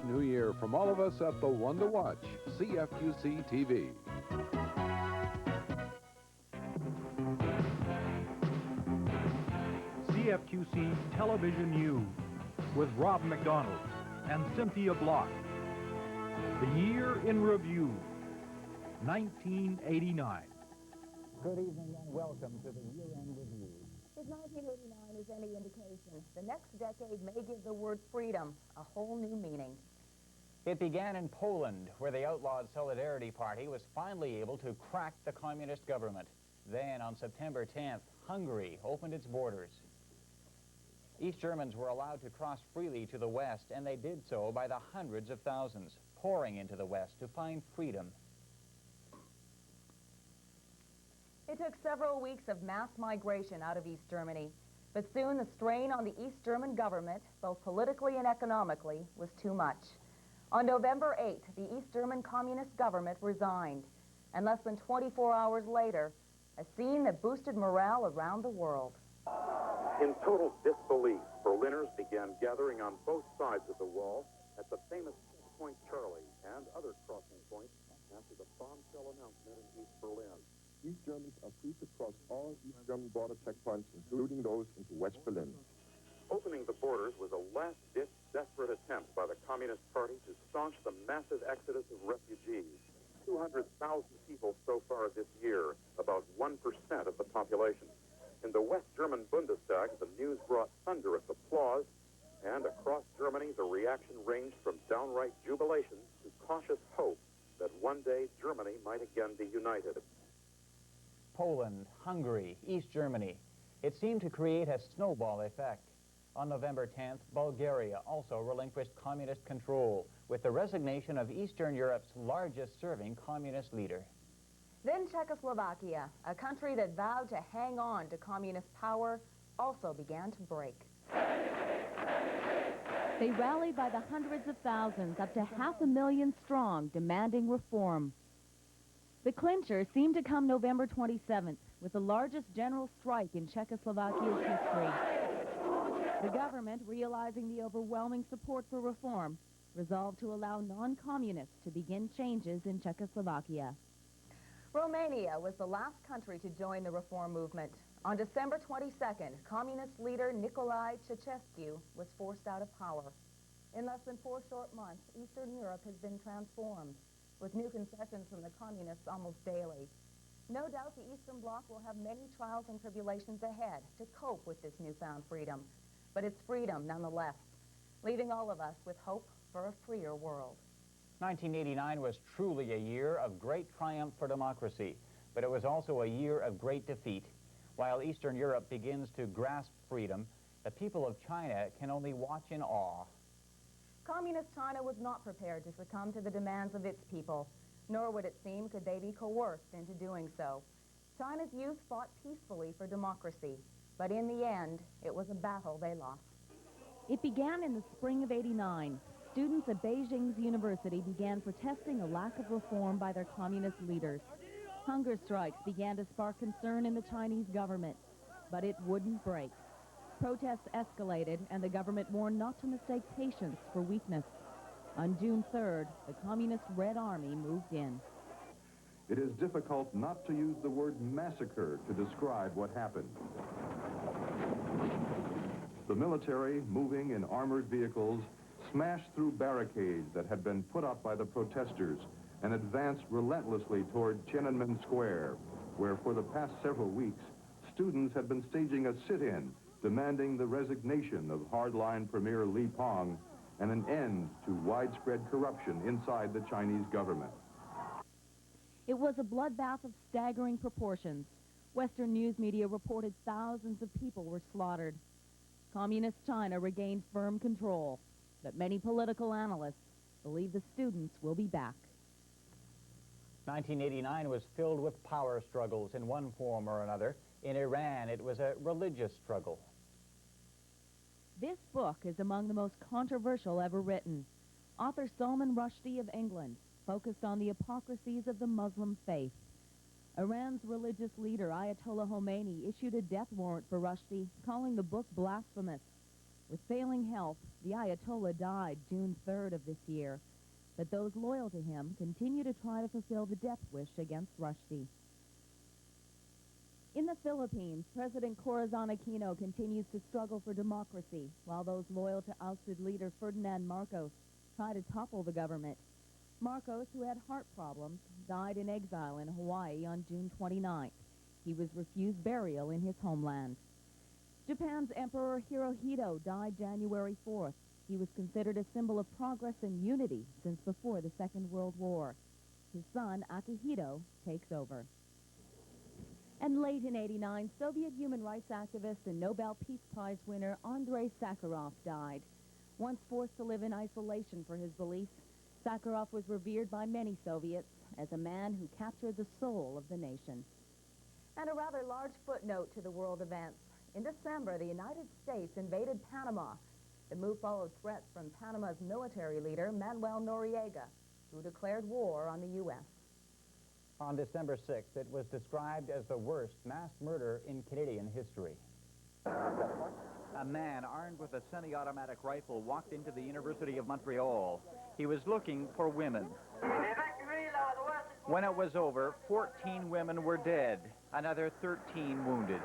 New Year from all of us at the one to watch, CFQC TV. CFQC Television News with Rob McDonald and Cynthia Block. The year in review, 1989. Good evening and welcome to the year-end review. If 1989 is any indication, the next decade may give the word freedom a whole new meaning. It began in Poland, where the outlawed Solidarity Party was finally able to crack the communist government. Then, on September 10th, Hungary opened its borders. East Germans were allowed to cross freely to the west, and they did so by the hundreds of thousands, pouring into the west to find freedom. It took several weeks of mass migration out of East Germany, but soon the strain on the East German government, both politically and economically, was too much. On November 8th, the East German Communist government resigned, and less than 24 hours later, a scene that boosted morale around the world. In total disbelief, Berliners began gathering on both sides of the wall at the famous Point Charlie and other crossing points after the bombshell announcement in East Berlin. East Germans are free to cross all East German border checkpoints, including those into West Berlin. Opening the borders was a last-ditch, desperate attempt by the Communist Party to staunch the massive exodus of refugees. 200,000 people so far this year, about 1% of the population. In the West German Bundestag, the news brought thunderous applause, and across Germany, the reaction ranged from downright jubilation to cautious hope that one day Germany might again be united. Poland, Hungary, East Germany. It seemed to create a snowball effect. On November 10th, Bulgaria also relinquished communist control with the resignation of Eastern Europe's largest serving communist leader. Then Czechoslovakia, a country that vowed to hang on to communist power, also began to break. They rallied by the hundreds of thousands, up to 500,000 strong, demanding reform. The clincher seemed to come November 27th, with the largest general strike in Czechoslovakia's history. The government, realizing the overwhelming support for reform, resolved to allow non-communists to begin changes in Czechoslovakia. Romania was the last country to join the reform movement. On December 22nd, communist leader Nicolae Ceausescu was forced out of power. In less than 4 short months, Eastern Europe has been transformed, with new concessions from the communists almost daily. No doubt the Eastern Bloc will have many trials and tribulations ahead to cope with this newfound freedom. But it's freedom nonetheless, leaving all of us with hope for a freer world. 1989 was truly a year of great triumph for democracy, but it was also a year of great defeat. While Eastern Europe begins to grasp freedom, the people of China can only watch in awe. Communist China was not prepared to succumb to the demands of its people, nor would it seem could they be coerced into doing so. China's youth fought peacefully for democracy, but in the end, it was a battle they lost. It began in the spring of '89. Students at Beijing's university began protesting a lack of reform by their communist leaders. Hunger strikes began to spark concern in the Chinese government, but it wouldn't break. Protests escalated, and the government warned not to mistake patience for weakness. On June 3rd, the Communist Red Army moved in. It is difficult not to use the word massacre to describe what happened. The military, moving in armored vehicles, smashed through barricades that had been put up by the protesters and advanced relentlessly toward Tiananmen Square, where for the past several weeks, students had been staging a sit-in demanding the resignation of hardline Premier Li Peng and an end to widespread corruption inside the Chinese government. It was a bloodbath of staggering proportions. Western news media reported thousands of people were slaughtered. Communist China regained firm control, but many political analysts believe the students will be back. 1989 was filled with power struggles in one form or another. In Iran, it was a religious struggle. This book is among the most controversial ever written. Author Salman Rushdie of England focused on the hypocrisies of the Muslim faith. Iran's religious leader, Ayatollah Khomeini, issued a death warrant for Rushdie, calling the book blasphemous. With failing health, the Ayatollah died June 3rd of this year, but those loyal to him continue to try to fulfill the death wish against Rushdie. In the Philippines, President Corazon Aquino continues to struggle for democracy, while those loyal to ousted leader Ferdinand Marcos try to topple the government. Marcos, who had heart problems, died in exile in Hawaii on June 29th. He was refused burial in his homeland. Japan's Emperor Hirohito died January 4th. He was considered a symbol of progress and unity since before the Second World War. His son, Akihito, takes over. And late in '89, Soviet human rights activist and Nobel Peace Prize winner Andrei Sakharov died. Once forced to live in isolation for his beliefs, Sakharov was revered by many Soviets as a man who captured the soul of the nation. And a rather large footnote to the world events. In December, the United States invaded Panama. The move followed threats from Panama's military leader, Manuel Noriega, who declared war on the U.S. On December 6th, it was described as the worst mass murder in Canadian history. A man armed with a semi-automatic rifle walked into the University of Montreal. He was looking for women. When it was over, 14 women were dead, another 13 wounded.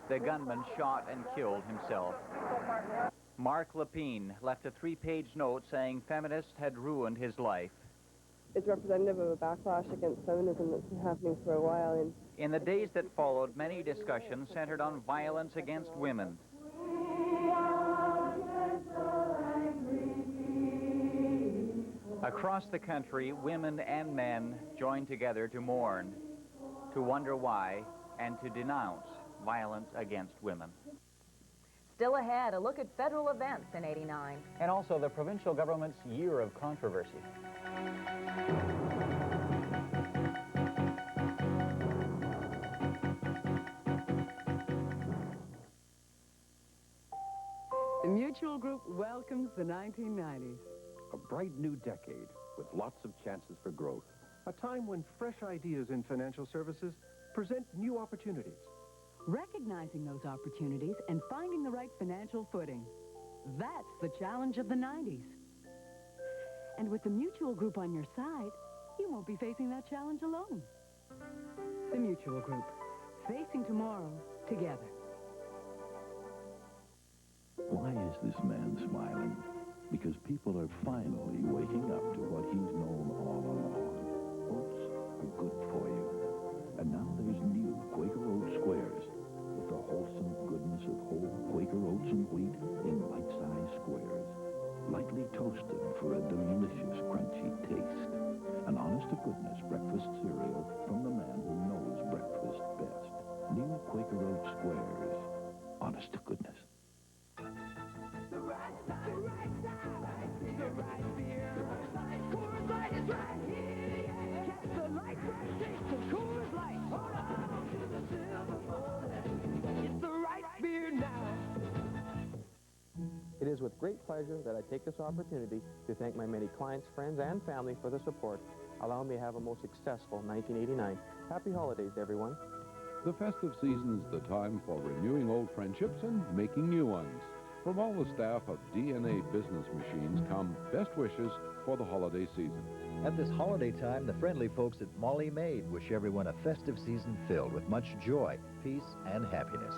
The gunman shot and killed himself. Mark Lepine left a 3-page note saying feminists had ruined his life. It's representative of a backlash against feminism that's been happening for a while. In the days that followed, many discussions centered on violence against women. Across the country, women and men joined together to mourn, to wonder why, and to denounce violence against women. Still ahead, a look at federal events in '89. And also the provincial government's year of controversy. The Mutual Group welcomes the 1990s. A bright new decade with lots of chances for growth. A time when fresh ideas in financial services present new opportunities. Recognizing those opportunities and finding the right financial footing. That's the challenge of the 90s. And with the Mutual Group on your side, you won't be facing that challenge alone. The Mutual Group, facing tomorrow together. Why is this man smiling? Because people are finally waking up to what he's known all along. Oats are good for you. And now there's new Quaker Oat Squares with the wholesome goodness of whole Quaker oats and wheat in bite-sized squares. Lightly toasted for a delicious, crunchy taste. An honest-to-goodness breakfast cereal from the man who knows breakfast best. New Quaker Oat Squares. Honest-to-goodness. The right side, the right beer. Coors Light is right here, yeah. Catch the light, bright taste of Coors Light. Hold on to the silver bullet. It's the right beer now. It is with great pleasure that I take this opportunity to thank my many clients, friends, and family for the support. Allow me to have a most successful 1989. Happy holidays, everyone. The festive season is the time for renewing old friendships and making new ones. From all the staff of DNA Business Machines come best wishes for the holiday season. At this holiday time, the friendly folks at Molly Maid wish everyone a festive season filled with much joy, peace, and happiness.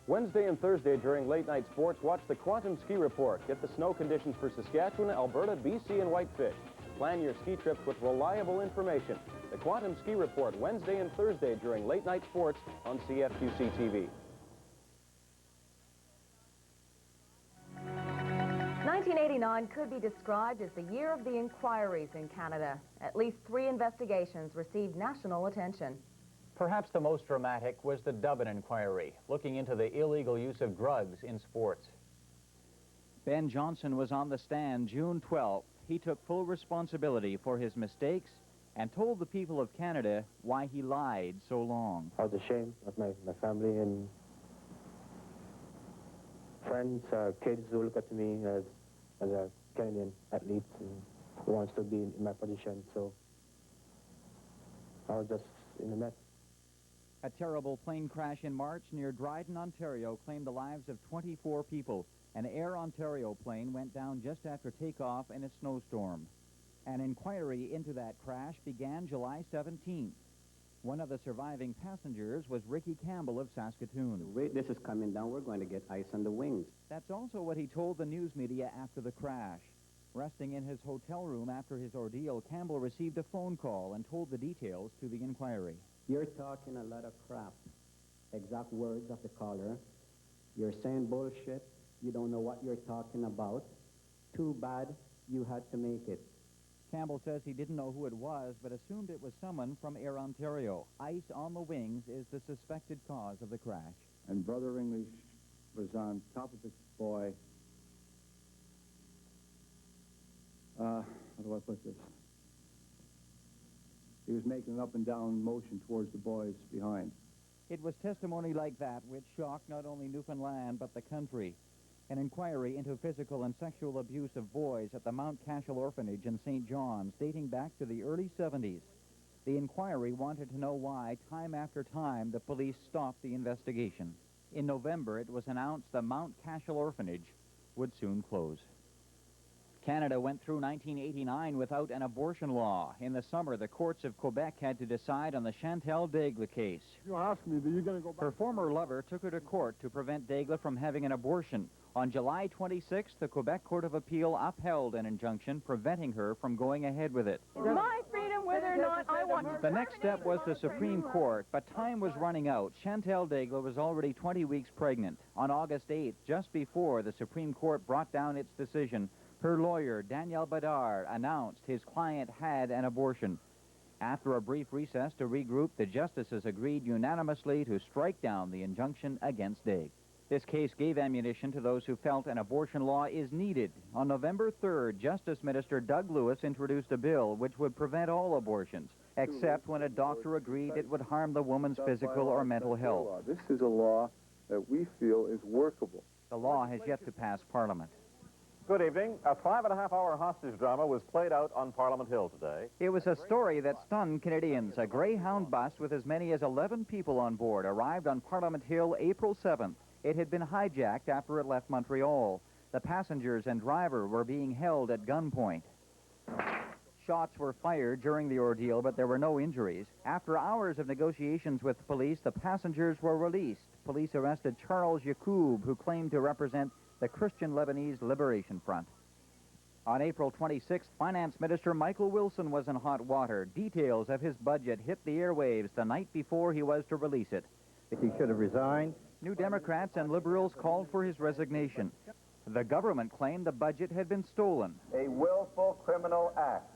Wednesday and Thursday during late-night sports, watch the Quantum Ski Report. Get the snow conditions for Saskatchewan, Alberta, BC, and Whitefish. Plan your ski trips with reliable information. The Quantum Ski Report, Wednesday and Thursday during late-night sports on CFQC TV. 1989 could be described as the year of the inquiries in Canada. At least 3 investigations received national attention. Perhaps the most dramatic was the Dublin inquiry, looking into the illegal use of drugs in sports. Ben Johnson was on the stand June 12th. He took full responsibility for his mistakes and told the people of Canada why he lied so long. I was ashamed of my family and friends, kids who look up to me as a Canadian athlete and who wants to be in my position. So I was just in a mess. A terrible plane crash in March near Dryden, Ontario, claimed the lives of 24 people. An Air Ontario plane went down just after takeoff in a snowstorm. An inquiry into that crash began July 17th. One of the surviving passengers was Ricky Campbell of Saskatoon. The way this is coming down, we're going to get ice on the wings. That's also what he told the news media after the crash. Resting in his hotel room after his ordeal, Campbell received a phone call and told the details to the inquiry. You're talking a lot of crap. Exact words of the caller. You're saying bullshit. You don't know what you're talking about. Too bad you had to make it. Campbell says he didn't know who it was, but assumed it was someone from Air Ontario. Ice on the wings is the suspected cause of the crash. And Brother English was on top of this boy. How do I put this? He was making an up and down motion towards the boys behind. It was testimony like that which shocked not only Newfoundland but the country. An inquiry into physical and sexual abuse of boys at the Mount Cashel Orphanage in St. John's dating back to the early 70s. The inquiry wanted to know why, time after time, the police stopped the investigation. In November, it was announced the Mount Cashel Orphanage would soon close. Canada went through 1989 without an abortion law. In the summer, the courts of Quebec had to decide on the Chantal Daigle case. You asked me, are you going to go back? Her former lover took her to court to prevent Daigle from having an abortion. On July 26th, the Quebec Court of Appeal upheld an injunction preventing her from going ahead with it. My freedom, whether or not I want to. The next step was the Supreme Court, but time was running out. Chantal Daigle was already 20 weeks pregnant. On August 8th, just before the Supreme Court brought down its decision, her lawyer, Daniel Bedard, announced his client had an abortion. After a brief recess to regroup, the justices agreed unanimously to strike down the injunction against Daigle. This case gave ammunition to those who felt an abortion law is needed. On November 3rd, Justice Minister Doug Lewis introduced a bill which would prevent all abortions, except when a doctor agreed it would harm the woman's physical or mental health. This is a law that we feel is workable. The law has yet to pass Parliament. Good evening. A 5.5-hour hostage drama was played out on Parliament Hill today. It was a story that stunned Canadians. A Greyhound bus with as many as 11 people on board arrived on Parliament Hill April 7th. It had been hijacked after it left Montreal. The passengers and driver were being held at gunpoint. Shots were fired during the ordeal, but there were no injuries. After hours of negotiations with police, the passengers were released. Police arrested Charles Yacoub, who claimed to represent the Christian Lebanese Liberation Front. On April 26th, Finance Minister Michael Wilson was in hot water. Details of his budget hit the airwaves the night before he was to release it. He should have resigned. New Democrats and Liberals called for his resignation. The government claimed the budget had been stolen. A willful criminal act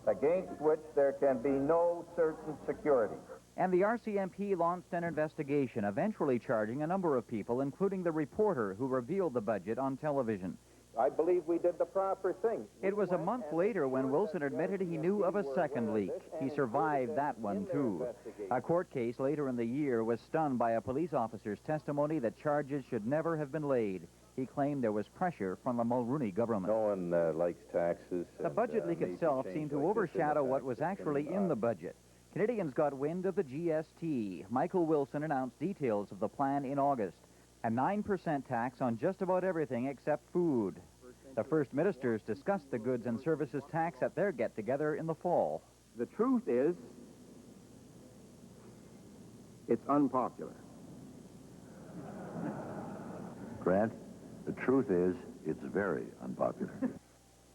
against which there can be no certain security. And the RCMP launched an investigation, eventually charging a number of people, including the reporter who revealed the budget on television. I believe we did the proper thing. It was a month later when Wilson admitted he knew of a second leak. He survived that one, too. A court case later in the year was stunned by a police officer's testimony that charges should never have been laid. He claimed there was pressure from the Mulroney government. No one likes taxes. The budget leak itself seemed to overshadow what was actually in the budget. Canadians got wind of the GST. Michael Wilson announced details of the plan in August. A 9% tax on just about everything except food. The First Ministers discussed the goods and services tax at their get-together in the fall. The truth is, it's unpopular. Grant, the truth is, it's very unpopular.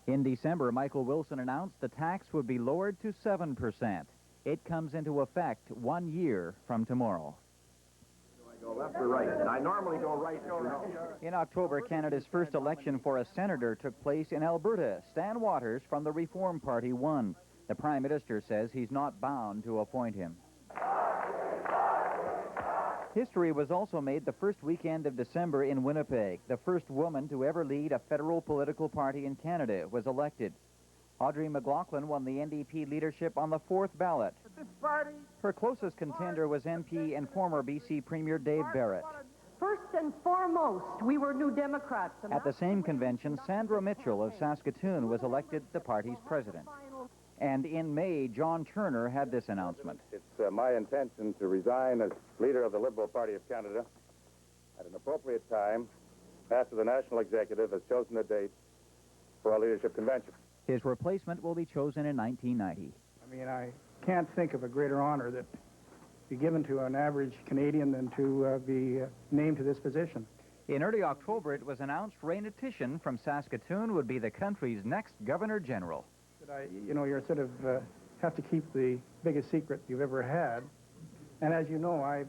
In December, Michael Wilson announced the tax would be lowered to 7%. It comes into effect 1 year from tomorrow. Go left or right? I normally go right. In October, Canada's first election for a senator took place in Alberta. Stan Waters from the Reform Party won. The Prime Minister says he's not bound to appoint him. History was also made the first weekend of December in Winnipeg. The first woman to ever lead a federal political party in Canada was elected. Audrey McLaughlin won the NDP leadership on the 4th ballot. Her closest contender was MP and former BC Premier Dave Barrett. First and foremost, we were New Democrats. At the same convention, Sandra Mitchell of Saskatoon was elected the party's president. And in May, John Turner had this announcement. It's my intention to resign as leader of the Liberal Party of Canada at an appropriate time after the National Executive has chosen a date for our leadership convention. His replacement will be chosen in 1990. I mean, I can't think of a greater honor that be given to an average Canadian than to be named to this position. In early October, it was announced Raina Tishin from Saskatoon would be the country's next Governor General. You're sort of have to keep the biggest secret you've ever had. And as you know,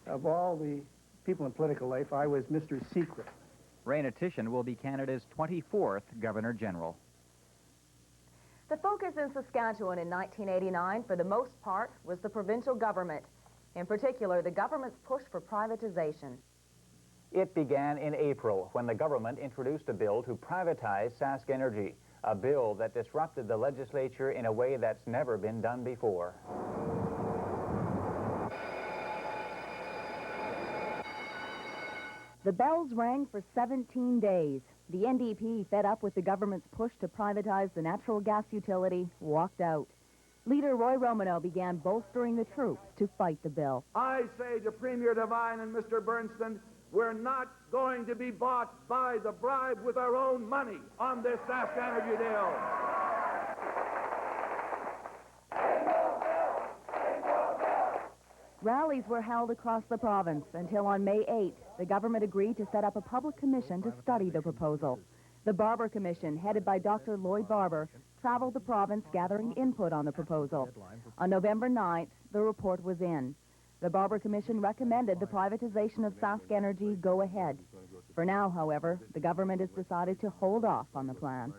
of all the people in political life, I was Mr. Secret. Raina Tishin will be Canada's 24th Governor General. The focus in Saskatchewan in 1989, for the most part, was the provincial government. In particular, the government's push for privatization. It began in April when the government introduced a bill to privatize Sask Energy, a bill that disrupted the legislature in a way that's never been done before. The bells rang for 17 days. The NDP, fed up with the government's push to privatize the natural gas utility, walked out. Leader Roy Romano began bolstering the troops to fight the bill. I say to Premier Devine and Mr. Bernston, we're not going to be bought by the bribe with our own money on this Sask Energy deal. Rallies were held across the province until on May 8th, the government agreed to set up a public commission to study the proposal. The Barber Commission, headed by Dr. Lloyd Barber, traveled the province gathering input on the proposal. On November 9th, the report was in. The Barber Commission recommended the privatization of Sask Energy go ahead. For now, however, the government has decided to hold off on the plan.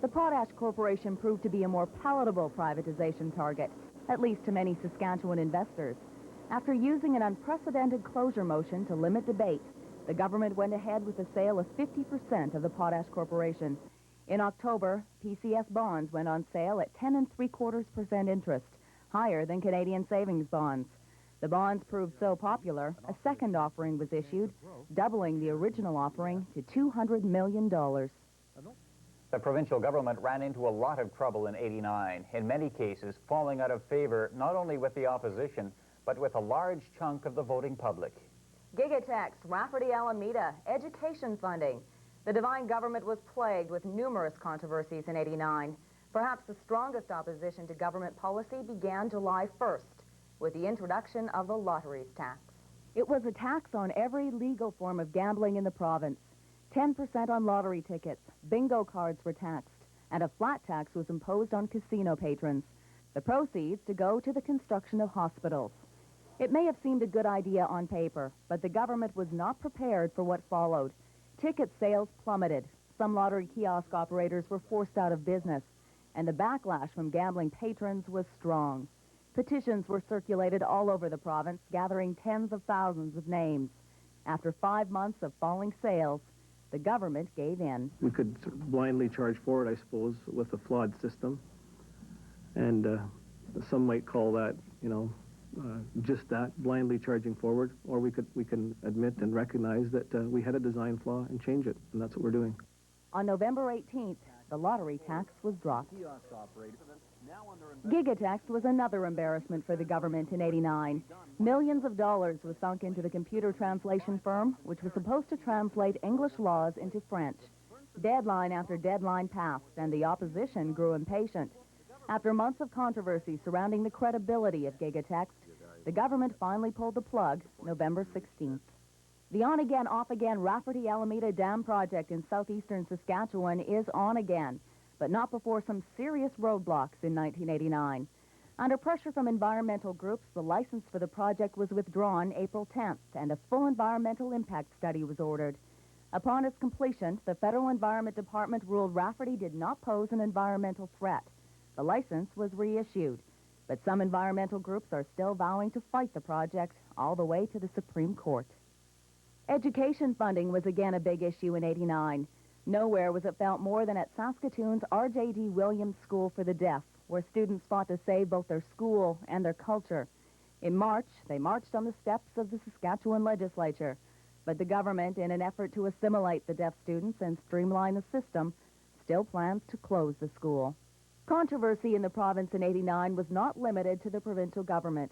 The Potash Corporation proved to be a more palatable privatization target, at least to many Saskatchewan investors. After using an unprecedented closure motion to limit debate, the government went ahead with the sale of 50% of the Potash Corporation. In October, PCS bonds went on sale at 10 3/4% interest, higher than Canadian savings bonds. The bonds proved so popular, a second offering was issued, doubling the original offering to $200 million. The provincial government ran into a lot of trouble in '89, in many cases falling out of favor not only with the opposition, but with a large chunk of the voting public. Gigatax, Rafferty Alameda, education funding. The Devine government was plagued with numerous controversies in '89. Perhaps the strongest opposition to government policy began July 1st, with the introduction of the lotteries tax. It was a tax on every legal form of gambling in the province. 10% on lottery tickets, bingo cards were taxed, and a flat tax was imposed on casino patrons. The proceeds to go to the construction of hospitals. It may have seemed a good idea on paper, but the government was not prepared for what followed. Ticket sales plummeted. Some lottery kiosk operators were forced out of business, and the backlash from gambling patrons was strong. Petitions were circulated all over the province, gathering tens of thousands of names. After 5 months of falling sales, the government gave in. We could blindly charge forward, I suppose, with a flawed system. And some might call that, just that, blindly charging forward. Or we can admit and recognize that we had a design flaw and change it, and that's what we're doing. On November 18th, the lottery tax was dropped. Gigatax was another embarrassment for the government in '89. Millions of dollars were sunk into the computer translation firm, which was supposed to translate English laws into French. Deadline after deadline passed, and the opposition grew impatient. After months of controversy surrounding the credibility of Gigatax, the government finally pulled the plug November 16th. The on-again, off-again Rafferty Alameda Dam project in southeastern Saskatchewan is on again, but not before some serious roadblocks in 1989. Under pressure from environmental groups, the license for the project was withdrawn April 10th, and a full environmental impact study was ordered. Upon its completion, the Federal Environment Department ruled Rafferty did not pose an environmental threat. The license was reissued, but some environmental groups are still vowing to fight the project all the way to the Supreme Court. Education funding was again a big issue in '89. Nowhere was it felt more than at Saskatoon's R.J.D. Williams School for the Deaf, where students fought to save both their school and their culture. In March, they marched on the steps of the Saskatchewan legislature, but the government, in an effort to assimilate the deaf students and streamline the system, still plans to close the school. Controversy in the province in '89 was not limited to the provincial government.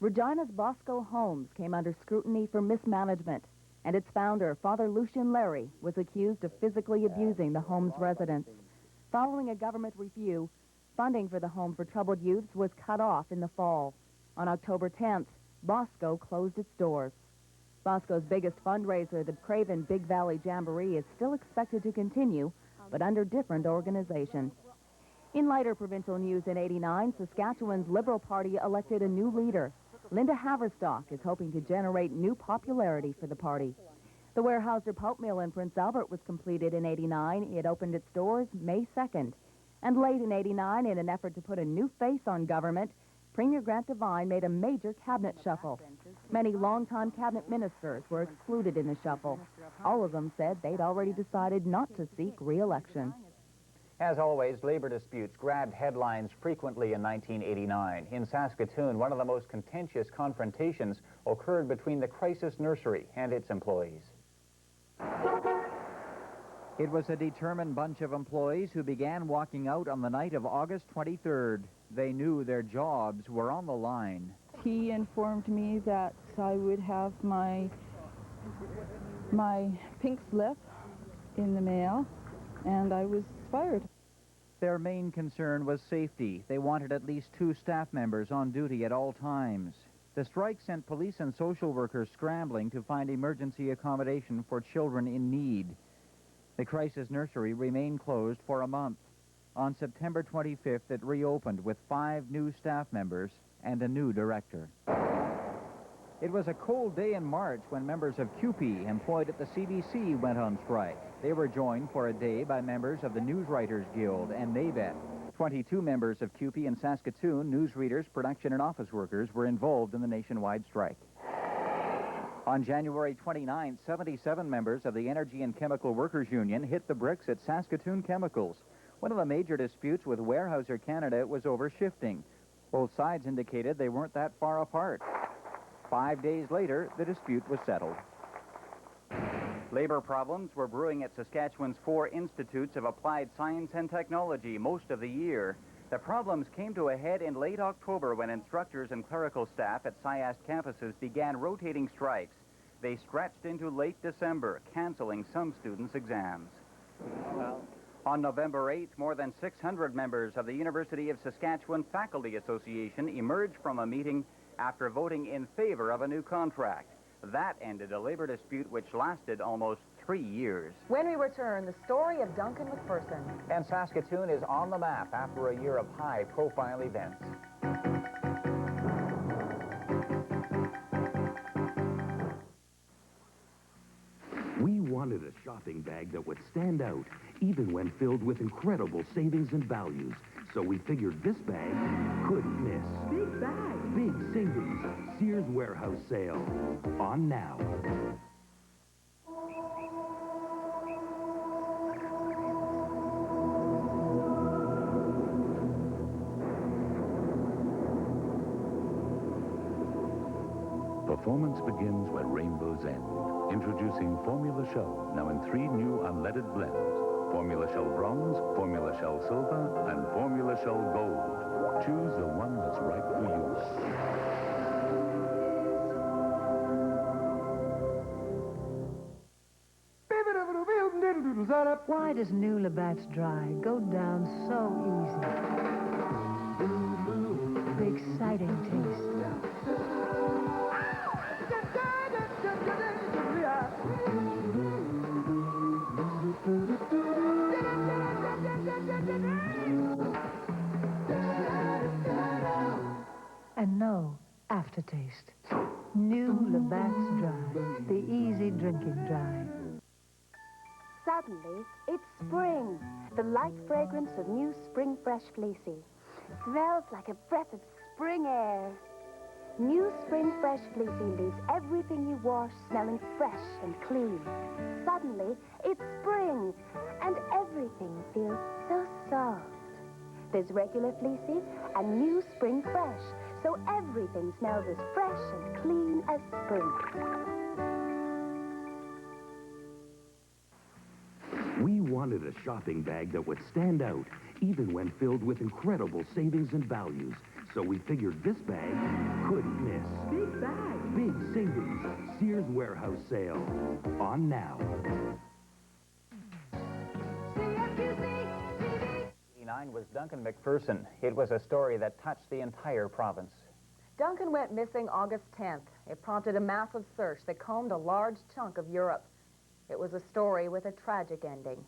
Regina's Bosco Homes came under scrutiny for mismanagement, and its founder, Father Lucien Larry, was accused of physically abusing the home's residents. Following a government review, funding for the home for troubled youths was cut off in the fall. On October 10th, Bosco closed its doors. Bosco's biggest fundraiser, the Craven Big Valley Jamboree, is still expected to continue, but under different organizations. In lighter provincial news in '89, Saskatchewan's Liberal Party elected a new leader. Linda Haverstock is hoping to generate new popularity for the party. The Weyerhaeuser Pulp Mill in Prince Albert was completed in '89. It opened its doors May 2nd. And late in '89, in an effort to put a new face on government, Premier Grant Devine made a major cabinet shuffle. Many longtime cabinet ministers were excluded in the shuffle. All of them said they'd already decided not to seek re-election. As always, labor disputes grabbed headlines frequently in 1989. In Saskatoon, one of the most contentious confrontations occurred between the Crisis Nursery and its employees. It was a determined bunch of employees who began walking out on the night of August 23rd. They knew their jobs were on the line. He informed me that I would have my pink slip in the mail, and I was fired. Their main concern was safety. They wanted at least 2 staff members on duty at all times. The strike sent police and social workers scrambling to find emergency accommodation for children in need. The Crisis Nursery remained closed for a month. On September 25th, it reopened with 5 new staff members and a new director. It was a cold day in March when members of CUPE employed at the CBC went on strike. They were joined for a day by members of the Newswriters Guild and NABET. 22 members of CUPE in Saskatoon, newsreaders, production and office workers, were involved in the nationwide strike. On January 29th, 77 members of the Energy and Chemical Workers Union hit the bricks at Saskatoon Chemicals. One of the major disputes with Weyerhaeuser Canada was over shifting. Both sides indicated they weren't that far apart. 5 days later, the dispute was settled. Labor problems were brewing at Saskatchewan's 4 institutes of applied science and technology most of the year. The problems came to a head in late October when instructors and clerical staff at SciAst campuses began rotating strikes. They stretched into late December, canceling some students' exams. On November 8th, more than 600 members of the University of Saskatchewan Faculty Association emerged from a meeting after voting in favor of a new contract. That ended a labor dispute which lasted almost 3 years. When we return, the story of Duncan McPherson. And Saskatoon is on the map after a year of high-profile events. We wanted a shopping bag that would stand out, even when filled with incredible savings and values. So we figured this bag couldn't miss. Big bag. Big savings. Sears Warehouse Sale. On now. Performance begins where rainbows end. Introducing Formula Shell, now in 3 new unleaded blends. Formula Shell Bronze, Formula Shell Silver, and Formula Shell Gold. Choose the one that's right for you. Why does new Labatt's Dry go down so easy? The exciting taste. And no aftertaste. New Labatt's Dry, the easy drinking dry. Suddenly, it's spring. The light fragrance of new Spring Fresh Fleecy. Smells like a breath of spring air. New Spring Fresh Fleecy leaves everything you wash smelling fresh and clean. Suddenly, it's spring, and everything feels so soft. There's regular Fleecy and new Spring Fresh, so everything smells as fresh and clean as spring. We want wanted a shopping bag that would stand out, even when filled with incredible savings and values. So we figured this bag couldn't miss. Big bag. Big savings. Sears Warehouse Sale. On now. CFQC TV. 1989 was Duncan McPherson. It was a story that touched the entire province. Duncan went missing August 10th. It prompted a massive search that combed a large chunk of Europe. It was a story with a tragic ending.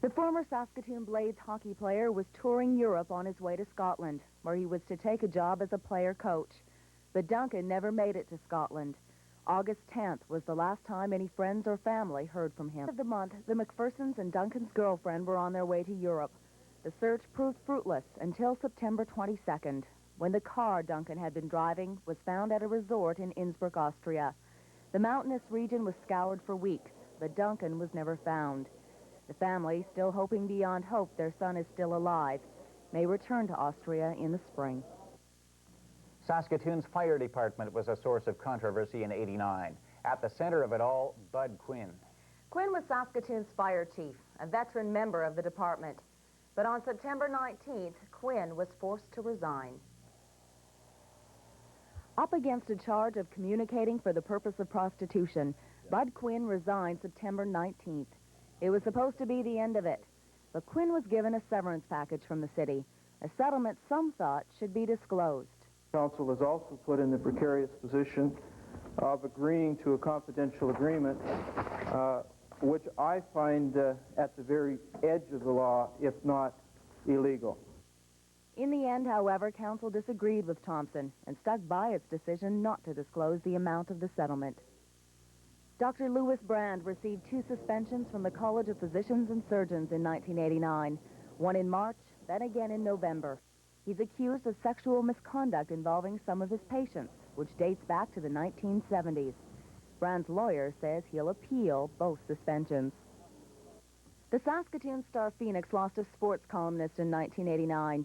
The former Saskatoon Blades hockey player was touring Europe on his way to Scotland, where he was to take a job as a player coach. But Duncan never made it to Scotland. August 10th was the last time any friends or family heard from him. At the end of the month, the McPhersons and Duncan's girlfriend were on their way to Europe. The search proved fruitless until September 22nd, when the car Duncan had been driving was found at a resort in Innsbruck, Austria. The mountainous region was scoured for weeks, but Duncan was never found. The family, still hoping beyond hope their son is still alive, may return to Austria in the spring. Saskatoon's fire department was a source of controversy in '89. At the center of it all, Bud Quinn. Quinn was Saskatoon's fire chief, a veteran member of the department. But on September 19th, Quinn was forced to resign. Up against a charge of communicating for the purpose of prostitution, Bud Quinn resigned September 19th. It was supposed to be the end of it, but Quinn was given a severance package from the city, a settlement some thought should be disclosed. Council is also put in the precarious position of agreeing to a confidential agreement, which I find at the very edge of the law, if not illegal. In the end, however, Council disagreed with Thompson and stuck by its decision not to disclose the amount of the settlement. Dr. Louis Brand received 2 suspensions from the College of Physicians and Surgeons in 1989, one in March, then again in November. He's accused of sexual misconduct involving some of his patients, which dates back to the 1970s. Brand's lawyer says he'll appeal both suspensions. The Saskatoon Star-Phoenix lost a sports columnist in 1989.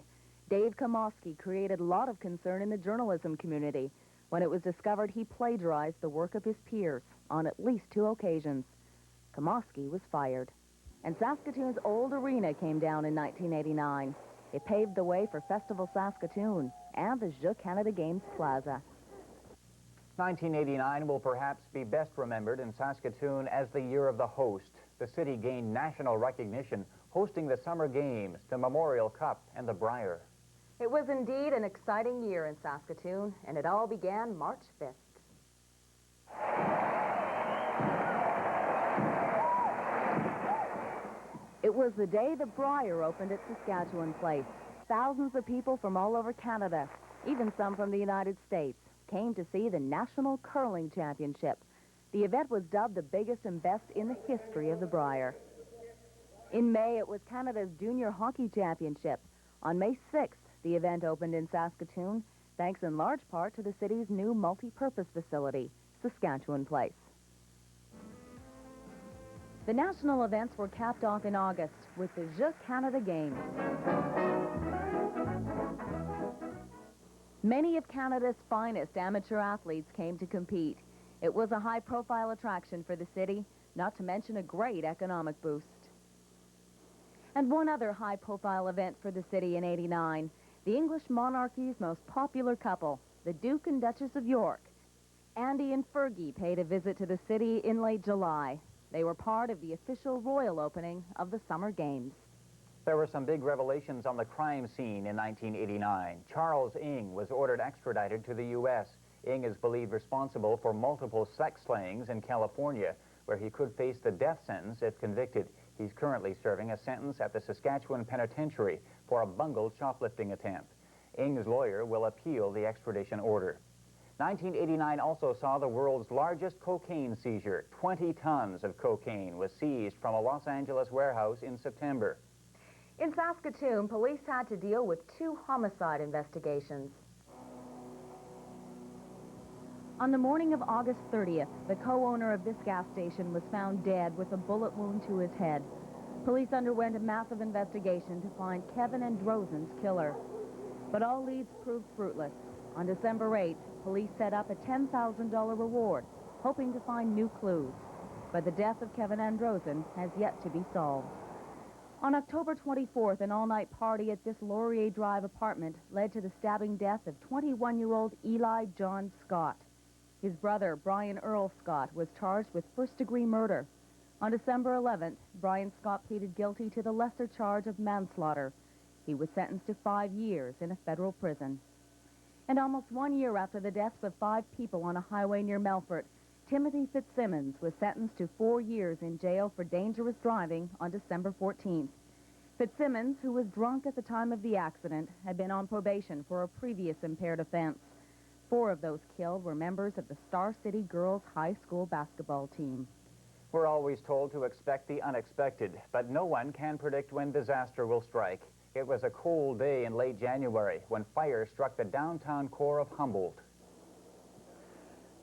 Dave Kamoski created a lot of concern in the journalism community when it was discovered he plagiarized the work of his peers on at least 2 occasions. Kamoski was fired. And Saskatoon's old arena came down in 1989. It paved the way for Festival Saskatoon and the Jeux Canada Games Plaza. 1989 will perhaps be best remembered in Saskatoon as the year of the host. The city gained national recognition, hosting the Summer Games, the Memorial Cup, and the Brier. It was indeed an exciting year in Saskatoon, and it all began March 5th. It was the day the Brier opened at Saskatchewan Place. Thousands of people from all over Canada, even some from the United States, came to see the National Curling Championship. The event was dubbed the biggest and best in the history of the Brier. In May, it was Canada's Junior Hockey Championship. On May 6th, the event opened in Saskatoon, thanks in large part to the city's new multi-purpose facility, Saskatchewan Place. The national events were capped off in August with the Jeux Canada Games. Many of Canada's finest amateur athletes came to compete. It was a high-profile attraction for the city, not to mention a great economic boost. And one other high-profile event for the city in '89, the English monarchy's most popular couple, the Duke and Duchess of York. Andy and Fergie paid a visit to the city in late July. They were part of the official royal opening of the Summer Games. There were some big revelations on the crime scene in 1989. Charles Ng was ordered extradited to the U.S. Ng is believed responsible for multiple sex slayings in California, where he could face the death sentence if convicted. He's currently serving a sentence at the Saskatchewan Penitentiary for a bungled shoplifting attempt. Ng's lawyer will appeal the extradition order. 1989 also saw the world's largest cocaine seizure. 20 tons of cocaine was seized from a Los Angeles warehouse in September. In Saskatoon, police had to deal with 2 homicide investigations. On the morning of August 30th, the co-owner of this gas station was found dead with a bullet wound to his head. Police underwent a massive investigation to find Kevin Androzen's killer. But all leads proved fruitless. On December 8th, police set up a $10,000 reward, hoping to find new clues. but the death of Kevin Androsen has yet to be solved. On October 24th, an all-night party at this Laurier Drive apartment led to the stabbing death of 21-year-old Eli John Scott. His brother, Brian Earl Scott, was charged with first-degree murder. On December 11th, Brian Scott pleaded guilty to the lesser charge of manslaughter. He was sentenced to 5 years in a federal prison. And almost 1 year after the deaths of 5 people on a highway near Melfort, Timothy Fitzsimmons was sentenced to 4 years in jail for dangerous driving on December 14th. Fitzsimmons, who was drunk at the time of the accident, had been on probation for a previous impaired offense. 4 of those killed were members of the Star City Girls High School basketball team. We're always told to expect the unexpected, but no one can predict when disaster will strike. It was a cold day in late January when fire struck the downtown core of Humboldt.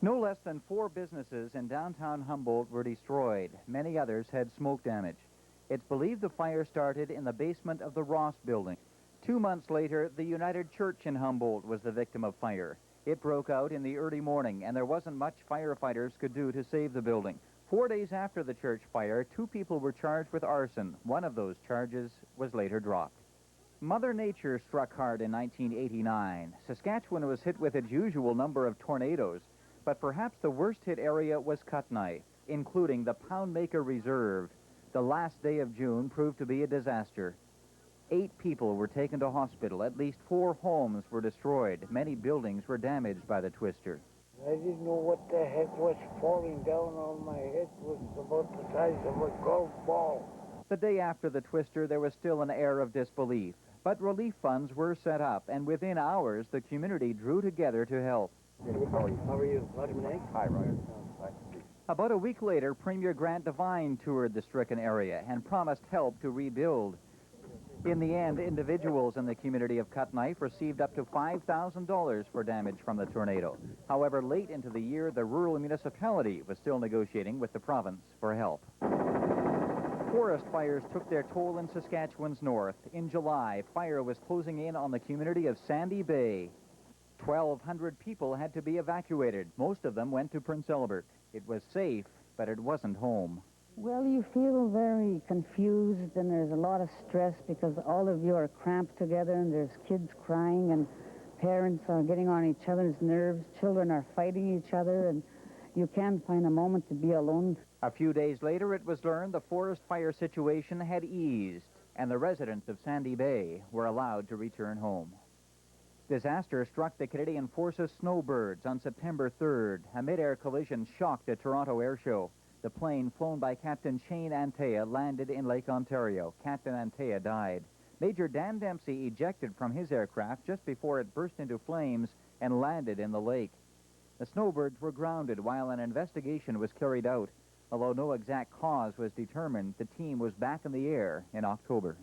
No less than 4 businesses in downtown Humboldt were destroyed. Many others had smoke damage. It's believed the fire started in the basement of the Ross building. 2 months later, the United Church in Humboldt was the victim of fire. It broke out in the early morning, and there wasn't much firefighters could do to save the building. 4 days after the church fire, 2 people were charged with arson. One of those charges was later dropped. Mother Nature struck hard in 1989. Saskatchewan was hit with its usual number of tornadoes, but perhaps the worst hit area was Kootenai, including the Poundmaker Reserve. The last day of June proved to be a disaster. 8 people were taken to hospital. At least 4 homes were destroyed. Many buildings were damaged by the twister. I didn't know what the heck was falling down on my head. It was about the size of a golf ball. The day after the twister, there was still an air of disbelief. But relief funds were set up, and within hours, the community drew together to help. How are you? Roger. Hi, Roger. About a week later, Premier Grant Devine toured the stricken area and promised help to rebuild. In the end, individuals in the community of Kootenai received up to $5,000 for damage from the tornado. However, late into the year, the rural municipality was still negotiating with the province for help. Forest fires took their toll in Saskatchewan's north. In July, fire was closing in on the community of Sandy Bay. 1,200 people had to be evacuated. Most of them went to Prince Albert. It was safe, but it wasn't home. Well, you feel very confused, and there's a lot of stress because all of you are cramped together, and there's kids crying, and parents are getting on each other's nerves. Children are fighting each other, and you can't find a moment to be alone. A few days later, it was learned the forest fire situation had eased, and the residents of Sandy Bay were allowed to return home. Disaster struck the Canadian Forces Snowbirds on September 3rd. A mid-air collision shocked the Toronto Air Show. The plane, flown by Captain Shane Antea, landed in Lake Ontario. Captain Antea died. Major Dan Dempsey ejected from his aircraft just before it burst into flames and landed in the lake. The Snowbirds were grounded while an investigation was carried out. Although no exact cause was determined, the team was back in the air in October.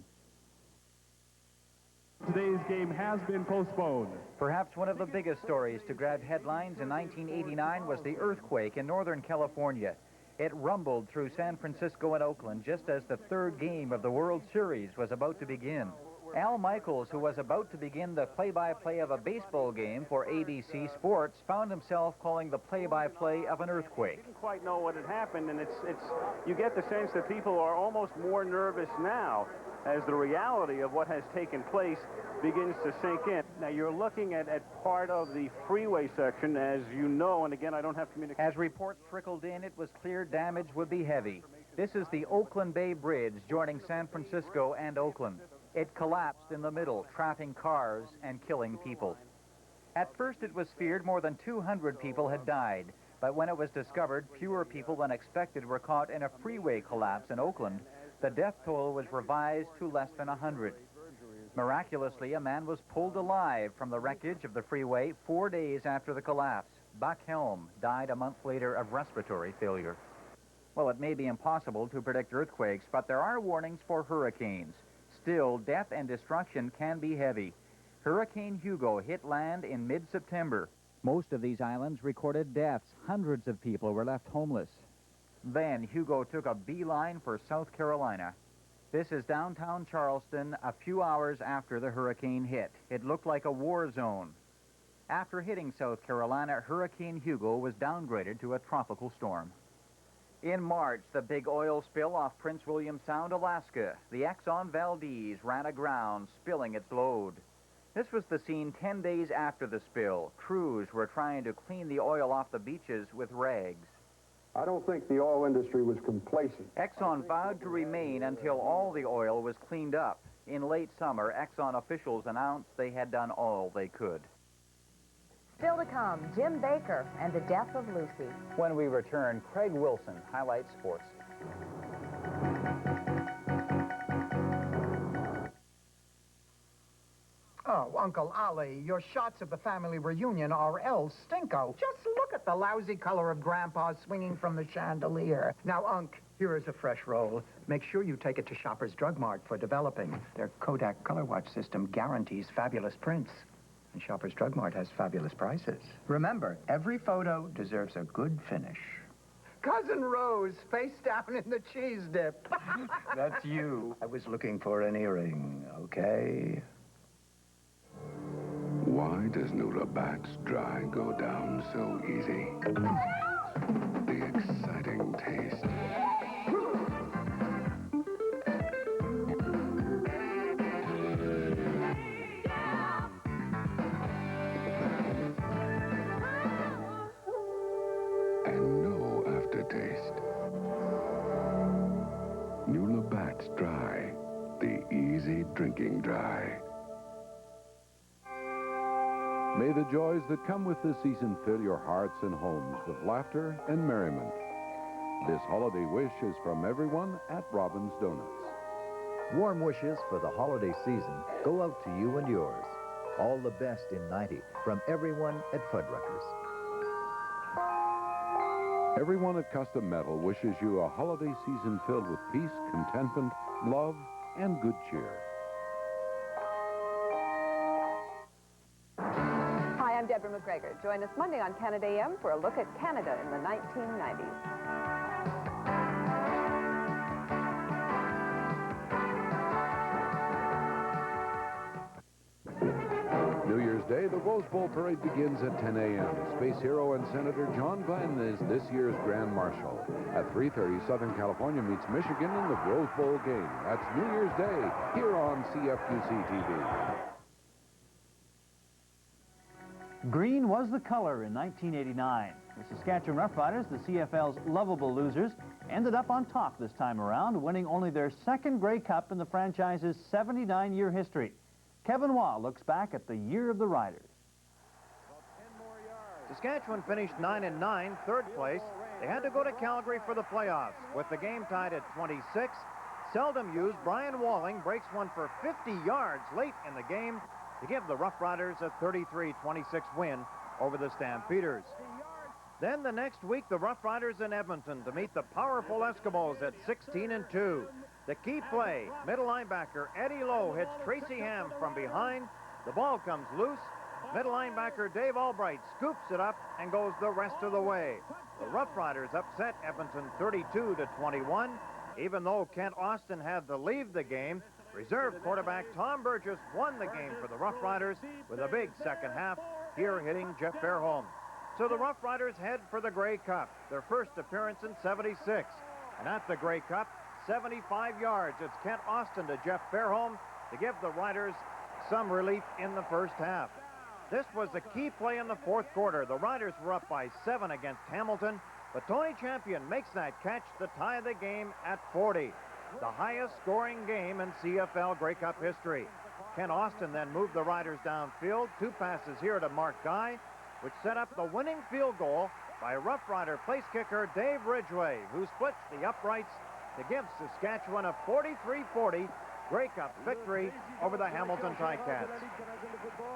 Today's game has been postponed. Perhaps one of the biggest stories to grab headlines in 1989 was the earthquake in Northern California. It rumbled through San Francisco and Oakland just as the 3rd game of the World Series was about to begin. Al Michaels, who was about to begin the play-by-play of a baseball game for ABC Sports, found himself calling the play-by-play of an earthquake. Didn't quite know what had happened, and you get the sense that people are almost more nervous now as the reality of what has taken place begins to sink in. Now, you're looking at part of the freeway section, as you know, and again, I don't have communication. As reports trickled in, it was clear damage would be heavy. This is the Oakland Bay Bridge joining San Francisco and Oakland. It collapsed in the middle, trapping cars and killing people. At first, it was feared more than 200 people had died, but when it was discovered fewer people than expected were caught in a freeway collapse in Oakland, the death toll was revised to less than 100. Miraculously, a man was pulled alive from the wreckage of the freeway 4 days after the collapse. Buck Helm died a month later of respiratory failure. Well, it may be impossible to predict earthquakes, but there are warnings for hurricanes. Still, death and destruction can be heavy. Hurricane Hugo hit land in mid-September. Most of these islands recorded deaths. Hundreds of people were left homeless. Then Hugo took a beeline for South Carolina. This is downtown Charleston a few hours after the hurricane hit. It looked like a war zone. After hitting South Carolina, Hurricane Hugo was downgraded to a tropical storm. In March, the big oil spill off Prince William Sound, Alaska. The Exxon Valdez ran aground, spilling its load. This was the scene 10 days after the spill. Crews were trying to clean the oil off the beaches with rags. I don't think the oil industry was complacent. Exxon vowed to remain until all the oil was cleaned up. In late summer, Exxon officials announced they had done all they could. Still to come, Jim Baker and the death of Lucy. When we return, Craig Wilson highlights sports. Oh, Uncle Ollie, your shots of the family reunion are El Stinko. Just look at the lousy color of Grandpa's swinging from the chandelier. Now, Unc, here is a fresh roll. Make sure you take it to Shoppers Drug Mart for developing. Their Kodak Color Watch system guarantees fabulous prints. And Shoppers Drug Mart has fabulous prices. Remember, every photo deserves a good finish. Cousin Rose, face down in the cheese dip. That's you. I was looking for an earring, okay? Why does New Labatt's Dry go down so easy? The exciting taste. And no aftertaste. New Labatt's Dry, the easy drinking dry. May the joys that come with this season fill your hearts and homes with laughter and merriment. This holiday wish is from everyone at Robin's Donuts. Warm wishes for the holiday season go out to you and yours. All the best in 90 from everyone at Fuddruckers. Everyone at Custom Metal wishes you a holiday season filled with peace, contentment, love, and good cheer. Hi, I'm Deborah McGregor. Join us Monday on Canada AM for a look at Canada in the 1990s. New Year's Day, the Rose Bowl Parade begins at 10 a.m. Space hero and Senator John Glenn is this year's Grand Marshal. At 3:30, Southern California meets Michigan in the Rose Bowl game. That's New Year's Day, here on CFQC TV. Green was the color in 1989. The Saskatchewan Roughriders, the CFL's lovable losers, ended up on top this time around, winning only their second Grey Cup in the franchise's 79-year history. Kevin Waugh looks back at the year of the Riders. Saskatchewan finished 9-9, third place. They had to go to Calgary for the playoffs. With the game tied at 26, seldom used Brian Walling breaks one for 50 yards late in the game to give the Roughriders a 33-26 win over the Stampeders. Then the next week, the Roughriders in Edmonton to meet the powerful Eskimos at 16-2. The key play, middle linebacker Eddie Lowe hits Tracy Ham from behind. The ball comes loose. Middle linebacker Dave Albright scoops it up and goes the rest of the way. The Roughriders upset Edmonton 32-21. Even though Kent Austin had to leave the game, reserve quarterback Tom Burgess won the game for the Roughriders with a big second half, here hitting Jeff Fairholm. So the Roughriders head for the Grey Cup, their first appearance in 76. And at the Grey Cup, 75 yards. It's Kent Austin to Jeff Fairholm to give the Riders some relief in the first half. This was the key play in the fourth quarter. The Riders were up by 7 against Hamilton, but Tony Champion makes that catch to tie the game at 40. The highest scoring game in CFL Grey Cup history. Kent Austin then moved the Riders downfield. 2 passes here to Mark Guy, which set up the winning field goal by Rough Rider place kicker Dave Ridgway, who splits the uprights to give Saskatchewan a 43-40 Grey Cup victory over the Hamilton Ticats.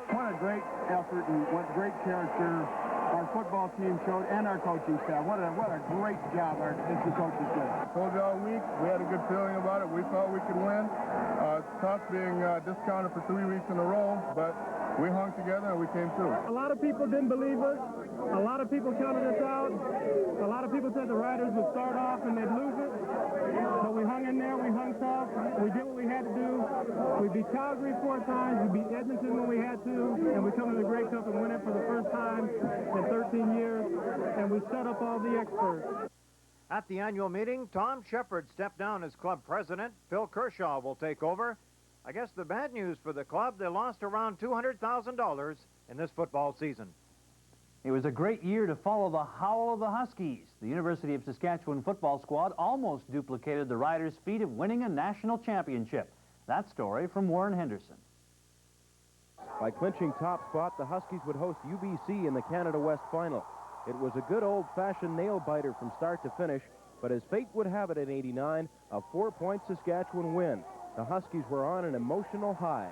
What a great effort and what great character our football team showed and our coaching staff. What a great job the coaches did. Told you all week, we had a good feeling about it. We thought we could win. It's tough being discounted for 3 weeks in a row, but we hung together and we came through. A lot of people didn't believe us. A lot of people counted us out. A lot of people said the Riders would start off and they'd lose it. But we hung in there, we hung tough, we did what we had to do. We beat Calgary 4 times, we beat Edmonton when we had to, and we come to the Grey Cup and win it for the first time in 13 years, and we set up all the experts. At the annual meeting, Tom Shepard stepped down as club president. Phil Kershaw will take over. I guess the bad news for the club, they lost around $200,000 in this football season. It was a great year to follow the howl of the Huskies. The University of Saskatchewan football squad almost duplicated the Riders' feat of winning a national championship. That story from Warren Henderson. By clinching top spot, the Huskies would host UBC in the Canada West Final. It was a good old-fashioned nail-biter from start to finish, but as fate would have it in '89, a 4-point Saskatchewan win. The Huskies were on an emotional high.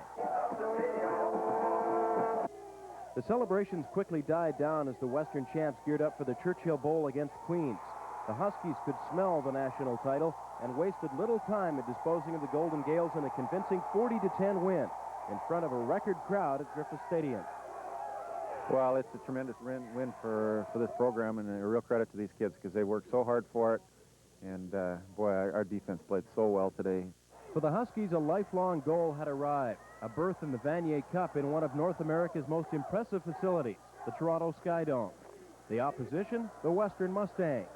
The celebrations quickly died down as the Western champs geared up for the Churchill Bowl against Queens. The Huskies could smell the national title and wasted little time in disposing of the Golden Gales in a convincing 40-10 win in front of a record crowd at Griffith Stadium. Well, it's a tremendous win for this program, and a real credit to these kids because they worked so hard for it. And, boy, our defense played so well today. For the Huskies, a lifelong goal had arrived, a berth in the Vanier Cup in one of North America's most impressive facilities, the Toronto Sky Dome. The opposition, the Western Mustangs.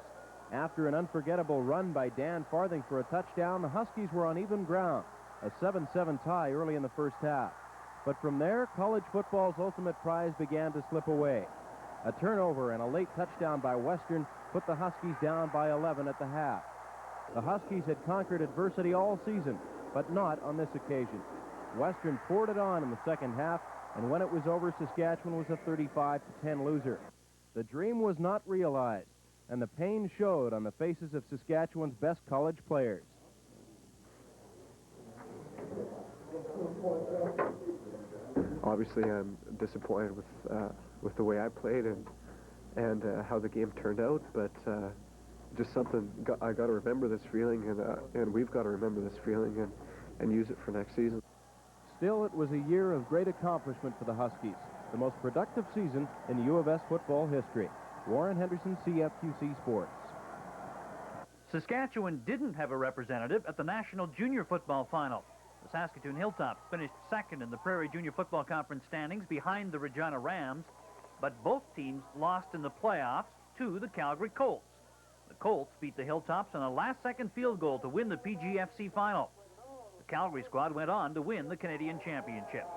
After an unforgettable run by Dan Farthing for a touchdown, the Huskies were on even ground, a 7-7 tie early in the first half. But from there, college football's ultimate prize began to slip away. A turnover and a late touchdown by Western put the Huskies down by 11 at the half. The Huskies had conquered adversity all season, but not on this occasion. Western poured it on in the second half, and when it was over, Saskatchewan was a 35-10 loser. The dream was not realized, and the pain showed on the faces of Saskatchewan's best college players. Obviously, I'm disappointed with the way I played and how the game turned out, but just something I got to remember this feeling, and we've got to remember this feeling and use it for next season. Still, it was a year of great accomplishment for the Huskies, the most productive season in U of S football history. Warren Henderson, CFQC Sports. Saskatchewan didn't have a representative at the National Junior Football Final. The Saskatoon Hilltops finished second in the Prairie Junior Football Conference standings behind the Regina Rams, but both teams lost in the playoffs to the Calgary Colts. The Colts beat the Hilltops on a last-second field goal to win the PGFC final. The Calgary squad went on to win the Canadian Championship.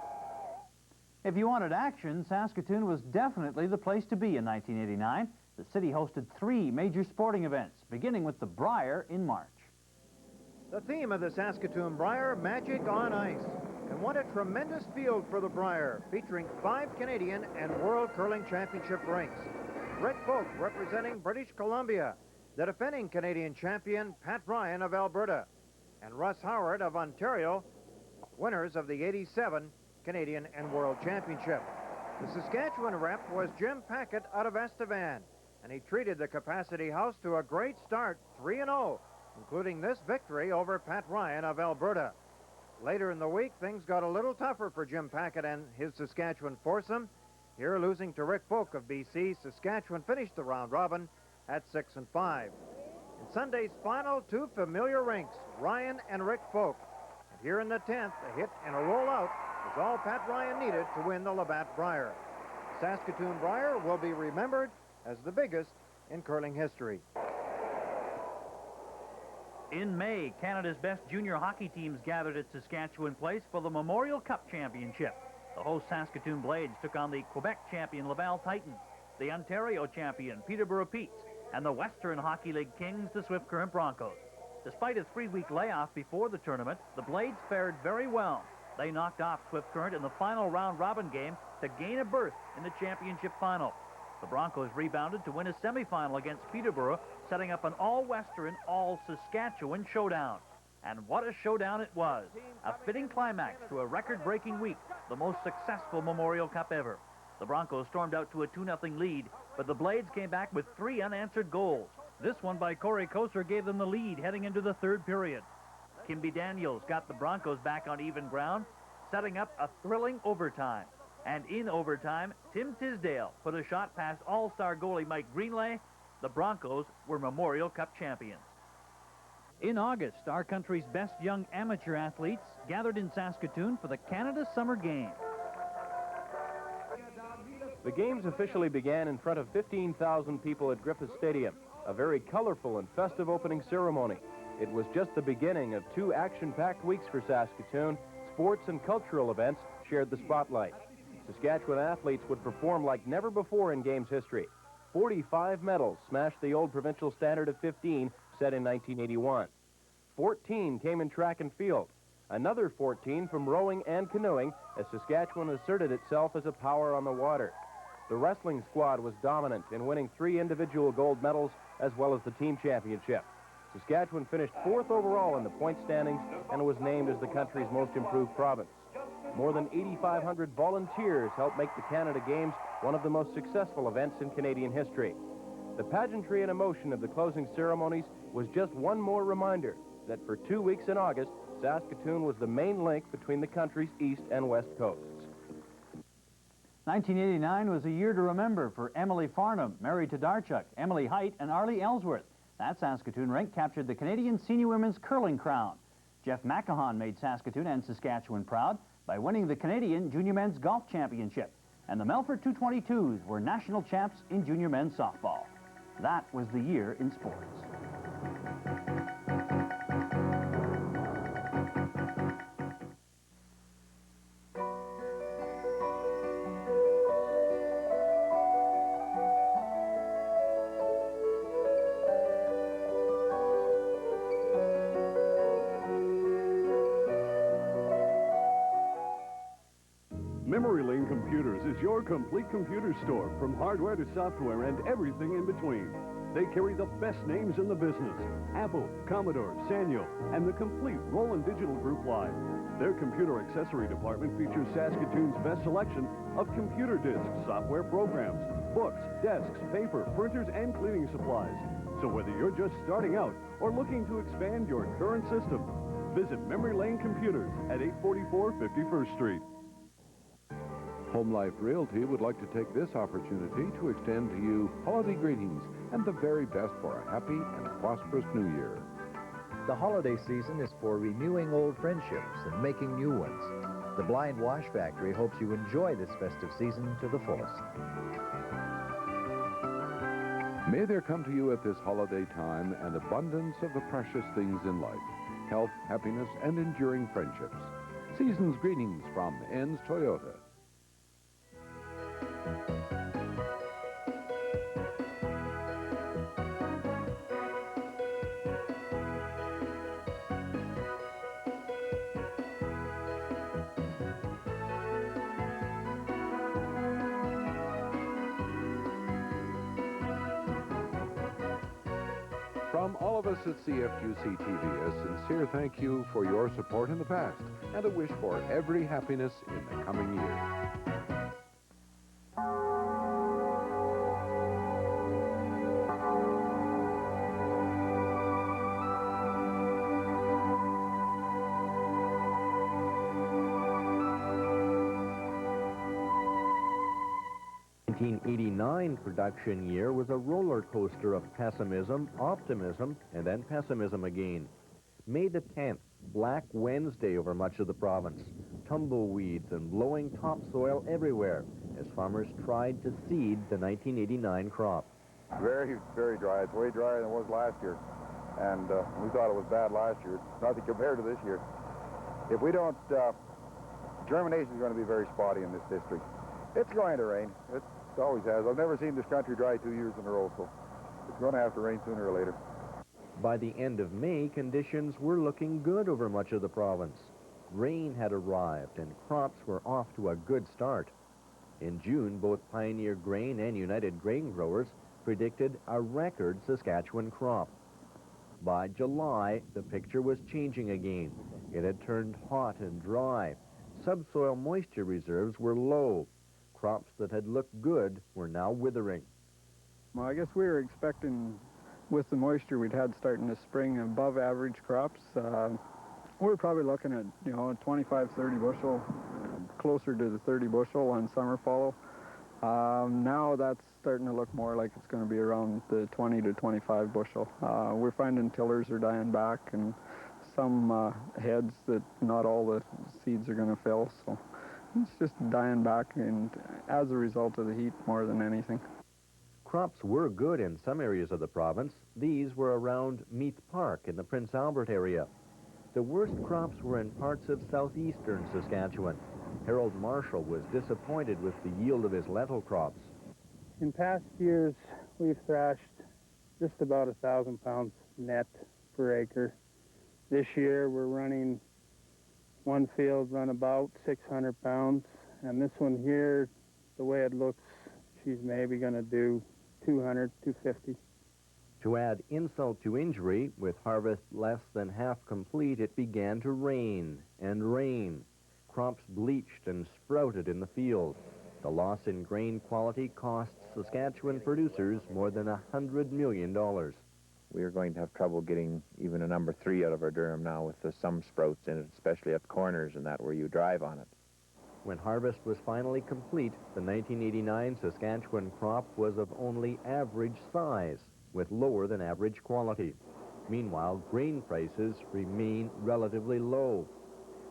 If you wanted action, Saskatoon was definitely the place to be in 1989. The city hosted 3 major sporting events, beginning with the Brier in March. The theme of the Saskatoon Brier, Magic on Ice. And what a tremendous field for the Brier, featuring 5 Canadian and World Curling Championship rinks. Rick Folk representing British Columbia, the defending Canadian champion Pat Ryan of Alberta, and Russ Howard of Ontario, winners of the '87 Canadian and World Championship. The Saskatchewan rep was Jim Packett out of Estevan, and he treated the Capacity House to a great start, 3-0, including this victory over Pat Ryan of Alberta. Later in the week, things got a little tougher for Jim Packett and his Saskatchewan foursome. Here, losing to Rick Folk of BC, Saskatchewan finished the round robin at 6-5. In Sunday's final, 2 familiar rinks, Ryan and Rick Folk. And here in the 10th, a hit and a rollout was all Pat Ryan needed to win the Labatt Brier. Saskatoon Brier will be remembered as the biggest in curling history. In May, Canada's best junior hockey teams gathered at Saskatchewan Place for the Memorial Cup Championship. The host Saskatoon Blades took on the Quebec champion Laval Titans, the Ontario champion Peterborough Petes, and the Western Hockey League kings, the Swift Current Broncos. Despite a 3-week layoff before the tournament, the Blades fared very well. They knocked off Swift Current in the final round-robin game to gain a berth in the championship final. The Broncos rebounded to win a semifinal against Peterborough, setting up an all-Western, all-Saskatchewan showdown. And what a showdown it was. A fitting climax to a record-breaking week, the most successful Memorial Cup ever. The Broncos stormed out to a 2-0 lead, but the Blades came back with 3 unanswered goals. This one by Corey Koser gave them the lead heading into the 3rd period. Kimby Daniels got the Broncos back on even ground, setting up a thrilling overtime. And in overtime, Tim Tisdale put a shot past all-star goalie Mike Greenlay. The Broncos were Memorial Cup champions. In August, our country's best young amateur athletes gathered in Saskatoon for the Canada Summer Games. The games officially began in front of 15,000 people at Griffith Stadium. a very colorful and festive opening ceremony. It was just the beginning of 2 action-packed weeks for Saskatoon. Sports and cultural events shared the spotlight. Saskatchewan athletes would perform like never before in Games history. 45 medals smashed the old provincial standard of 15 set in 1981. 14 came in track and field. Another 14 from rowing and canoeing as Saskatchewan asserted itself as a power on the water. The wrestling squad was dominant in winning 3 individual gold medals as well as the team championship. Saskatchewan finished 4th overall in the point standings and was named as the country's most improved province. More than 8,500 volunteers helped make the Canada Games one of the most successful events in Canadian history. The pageantry and emotion of the closing ceremonies was just one more reminder that for 2 weeks in August, Saskatoon was the main link between the country's east and west coasts. 1989 was a year to remember for Emily Farnham, married to Darchuk, Emily Height, and Arlie Ellsworth. That Saskatoon rink captured the Canadian Senior Women's Curling Crown. Jeff McCahan made Saskatoon and Saskatchewan proud by winning the Canadian Junior Men's Golf Championship. And the Melfort 222s were national champs in junior men's softball. That was the year in sports. Memory Lane Computers is your complete computer store, from hardware to software and everything in between. They carry the best names in the business: Apple, Commodore, Sanyo, and the complete Roland Digital Group line. Their computer accessory department features Saskatoon's best selection of computer disks, software programs, books, desks, paper, printers, and cleaning supplies. So whether you're just starting out or looking to expand your current system, visit Memory Lane Computers at 844 51st Street. Home Life Realty would like to take this opportunity to extend to you holiday greetings and the very best for a happy and prosperous new year. The holiday season is for renewing old friendships and making new ones. The Blind Wash Factory hopes you enjoy this festive season to the fullest. May there come to you at this holiday time an abundance of the precious things in life: health, happiness, and enduring friendships. Season's greetings from Enns Toyota. From all of us at CFQC TV, a sincere thank you for your support in the past and a wish for every happiness in the coming year. The 1989 production year was a roller coaster of pessimism, optimism, and then pessimism again. May the 10th, Black Wednesday over much of the province. Tumbleweeds and blowing topsoil everywhere as farmers tried to seed the 1989 crop. Very, very dry. It's way drier than it was last year. And we thought it was bad last year. Nothing compared to this year. If we don't, germination is going to be very spotty in this district. It's going to rain. It always has. I've never seen this country dry 2 years in a row, so it's going to have to rain sooner or later. By the end of May, conditions were looking good over much of the province. Rain had arrived and crops were off to a good start. In June, both Pioneer Grain and United Grain Growers predicted a record Saskatchewan crop. By July, the picture was changing again. It had turned hot and dry. Subsoil moisture reserves were low. Crops that had looked good were now withering. Well, I guess we were expecting, with the moisture we'd had starting this spring, above average crops. We're probably looking at, 25, 30 bushel, closer to the 30 bushel on summer fallow. Now that's starting to look more like it's going to be around the 20 to 25 bushel. We're finding tillers are dying back, and some heads that not all the seeds are going to fill, so it's just dying back, and as a result of the heat more than anything. Crops were good in some areas of the province. These were around Meath Park in the Prince Albert area. The worst crops were in parts of southeastern Saskatchewan. Harold Marshall was disappointed with the yield of his lentil crops. In past years, we've thrashed just about 1,000 pounds net per acre. This year, we're running one field run about 600 pounds, and this one here, the way it looks, she's maybe going to do 200, 250. To add insult to injury, with harvest less than half complete, it began to rain and rain. Crops bleached and sprouted in the field. The loss in grain quality cost Saskatchewan producers more than $100 million. We are going to have trouble getting even a number 3 out of our durum now with some sprouts in it, especially at corners and that where you drive on it. When harvest was finally complete, the 1989 Saskatchewan crop was of only average size, with lower than average quality. Meanwhile, grain prices remain relatively low.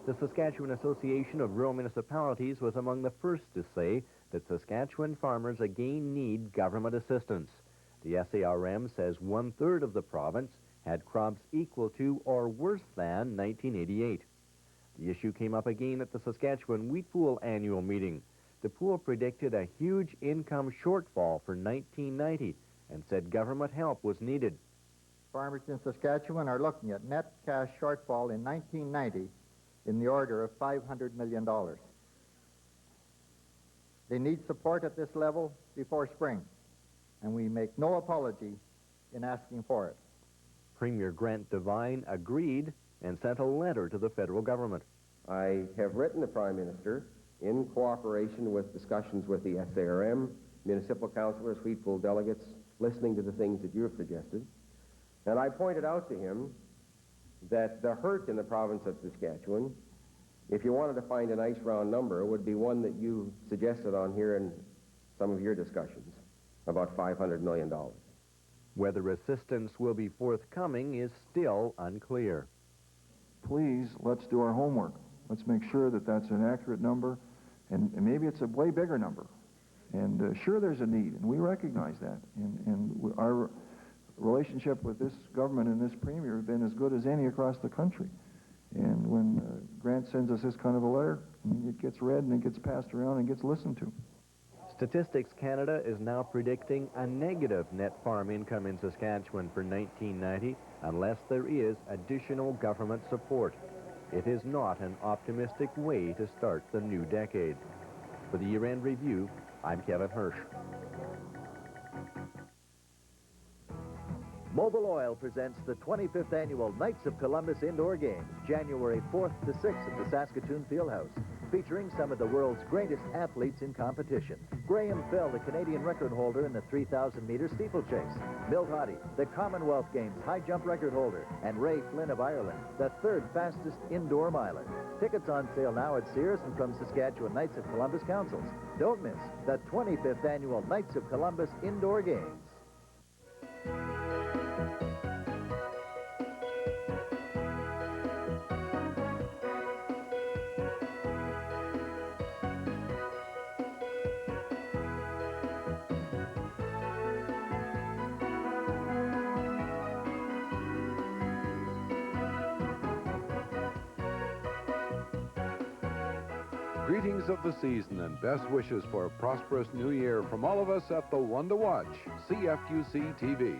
The Saskatchewan Association of Rural Municipalities was among the first to say that Saskatchewan farmers again need government assistance. The SARM says 1/3 of the province had crops equal to or worse than 1988. The issue came up again at the Saskatchewan Wheat Pool annual meeting. The pool predicted a huge income shortfall for 1990 and said government help was needed. Farmers in Saskatchewan are looking at net cash shortfall in 1990 in the order of $500 million. They need support at this level before spring, and we make no apology in asking for it. Premier Grant Devine agreed and sent a letter to the federal government. I have written the Prime Minister in cooperation with discussions with the SARM, municipal councillors, wheat pool delegates, listening to the things that you have suggested, and I pointed out to him that the hurt in the province of Saskatchewan, if you wanted to find a nice round number, would be one that you suggested on here in some of your discussions, about $500 million. Whether assistance will be forthcoming is still unclear. Please, let's do our homework. Let's make sure that that's an accurate number, and maybe it's a way bigger number. And sure, there's a need, and we recognize that. And our relationship with this government and this premier have been as good as any across the country. And when Grant sends us this kind of a letter, it gets read and it gets passed around and gets listened to. Statistics Canada is now predicting a negative net farm income in Saskatchewan for 1990 unless there is additional government support. It is not an optimistic way to start the new decade. For the year-end review, I'm Kevin Hirsch. Mobil Oil presents the 25th Annual Knights of Columbus Indoor Games, January 4th to 6th at the Saskatoon Fieldhouse, featuring some of the world's greatest athletes in competition. Graham Fell, the Canadian record holder in the 3,000-meter steeplechase. Milt Hottie, the Commonwealth Games high jump record holder. And Ray Flynn of Ireland, the 3rd fastest indoor miler. Tickets on sale now at Sears and from Saskatchewan Knights of Columbus Councils. Don't miss the 25th Annual Knights of Columbus Indoor Games. Greetings of the season and best wishes for a prosperous new year from all of us at the one to watch, CFQC TV.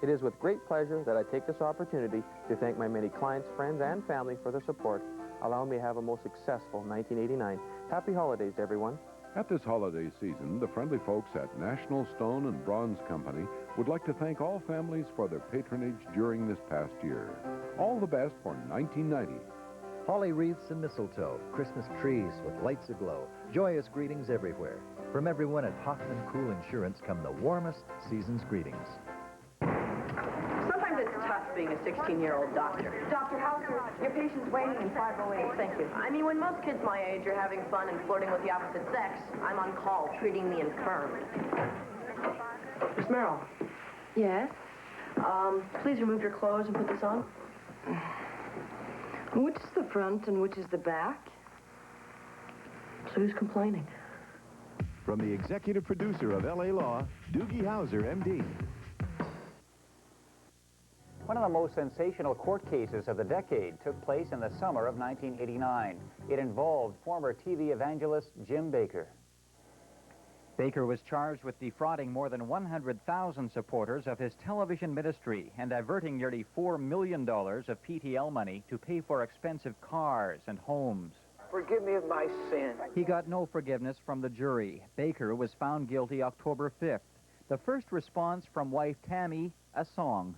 It is with great pleasure that I take this opportunity to thank my many clients, friends, and family for their support, allowing me to have a most successful 1989. Happy holidays, everyone. At this holiday season, the friendly folks at National Stone and Bronze Company would like to thank all families for their patronage during this past year. All the best for 1990. Holly wreaths and mistletoe, Christmas trees with lights aglow, joyous greetings everywhere. From everyone at Hoffman Cool Insurance come the warmest season's greetings. Sometimes it's tough being a 16-year-old doctor. Dr. Hauser, your patient's waiting in 508. Thank you. I mean, when most kids my age are having fun and flirting with the opposite sex, I'm on call treating the infirm. Miss Merrill. Yes? Please remove your clothes and put this on. Which is the front and which is the back? So who's complaining? From the executive producer of L.A. Law, Doogie Howser, M.D. One of the most sensational court cases of the decade took place in the summer of 1989. It involved former TV evangelist Jim Bakker. Bakker was charged with defrauding more than 100,000 supporters of his television ministry and diverting nearly $4 million of PTL money to pay for expensive cars and homes. Forgive me of my sin. He got no forgiveness from the jury. Bakker was found guilty October 5th. The first response from wife Tammy, a song.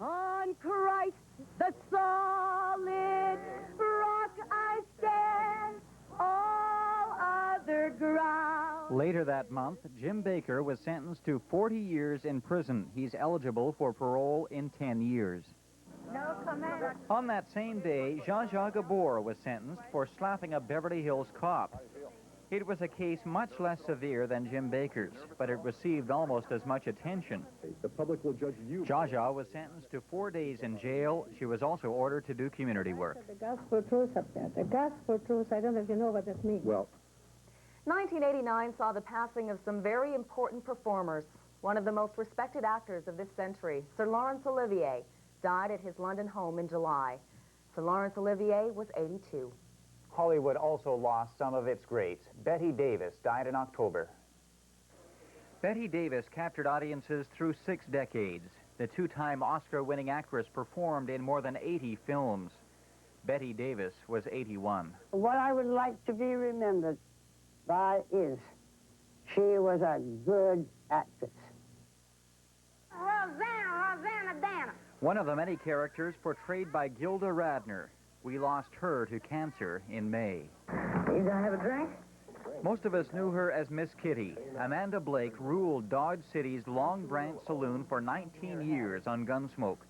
On Christ, the solid rock I stand, all other ground. Later that month, Jim Bakker was sentenced to 40 years in prison. He's eligible for parole in 10 years. No comment. On that same day, Zsa Gabor was sentenced for slapping a Beverly Hills cop. It was a case much less severe than Jim Bakker's, but it received almost as much attention. The public will judge you. Zsa was sentenced to 4 days in jail. She was also ordered to do community work. The gospel truth up there. The gospel truth. I don't know if you know what that means. Well, 1989 saw the passing of some very important performers. One of the most respected actors of this century, Sir Laurence Olivier, died at his London home in July. Sir Laurence Olivier was 82. Hollywood also lost some of its greats. Bette Davis died in October. Bette Davis captured audiences through 6 decades. The 2-time Oscar-winning actress performed in more than 80 films. Bette Davis was 81. What I would like to be remembered by is she was a good actress. Rosanna Dana. One of the many characters portrayed by Gilda Radner. We lost her to cancer in May. You gonna have a drink? Most of us knew her as Miss Kitty. Amanda Blake ruled Dodge City's Long Branch Saloon for 19 years on Gunsmoke.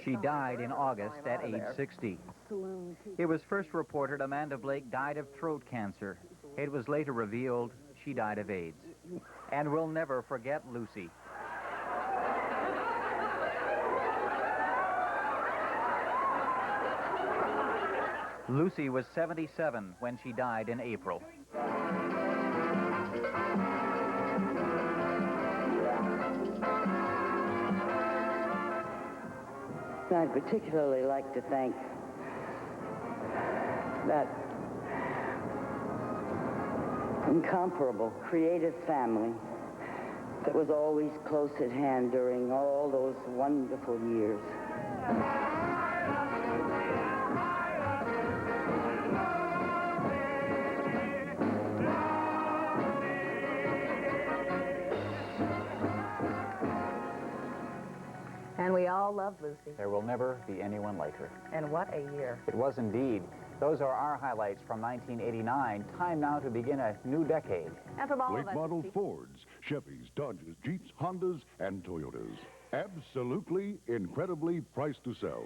She died in August at age 60. It was first reported Amanda Blake died of throat cancer. It was later revealed she died of AIDS. And we'll never forget Lucy. Lucy was 77 when she died in April. I'd particularly like to thank that incomparable creative family that was always close at hand during all those wonderful years. And we all love Lucy. There will never be anyone like her. And what a year. It was indeed. Those are our highlights from 1989. Time now to begin a new decade. And from all Late of us... model Fords, Chevys, Dodges, Jeeps, Hondas, and Toyotas. Absolutely, incredibly priced to sell.